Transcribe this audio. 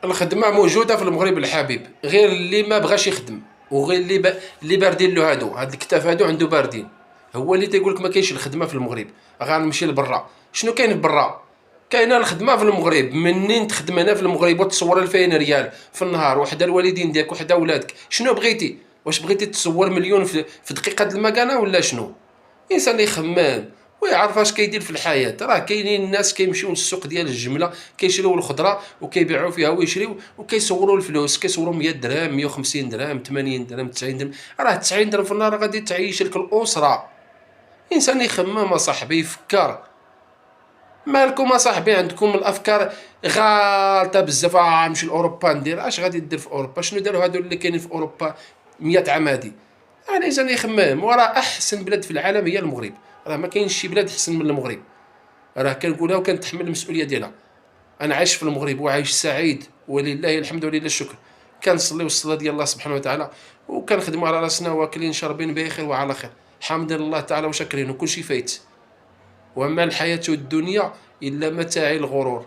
الخدمة موجودة في المغرب الحبيب، غير اللي ما بغاش يخدم، وغير اللي باردين له هاد الكتاف هادو عنده باردين، هو اللي تيقول لك ما كاينش الخدمة في المغرب، غنمشي لبرا. شنو كاين في برا؟ كاينه الخدمة في المغرب، منين تخدم هنا في المغرب وتصور 2000 ريال في النهار، وحده الوالدين ديالك وحده ولادك، شنو بغيتي؟ واش بغيتي تصور مليون في دقيقة المكانة ولا شنو؟ الانسان اللي يخمم ويعرف اش كيدير في الحياه. راه كاينين الناس كيمشيو للسوق ديال الجمله، كيشريو الخضره وكيبيعوا فيها ويشريو وكيصوروا الفلوس، كيصوروا 100 درهم 150 درهم 80 درهم 90 درهم. راه 90 درهم في النهار غادي تعيش لك الاسره. الانسان يخمم اصاحبي، يفكر. مالكم اصاحبي عندكم الافكار غالطه بزاف. نمشي لاوروبا ندير اش غادي دير في اوروبا؟ شنو داروا هادو اللي كاينين في اوروبا 100 عام هادي؟ الانسان يخمم. وراه احسن بلاد في العالم هي المغرب، راه ما كاينش شي بلاد احسن من المغرب، راه كنقولها وكنتحمل المسؤوليه ديالها. انا عايش في المغرب وعايش سعيد ولله الحمد ولله الشكر. كنصليو الصلاه ديال الله سبحانه وتعالى، وكنخدموا على راسنا واكلين شاربين بخير وعلى خير، حمد لله تعالى وشاكرين، وكلشي فايت. وما الحياه الدنيا الا متاع الغرور.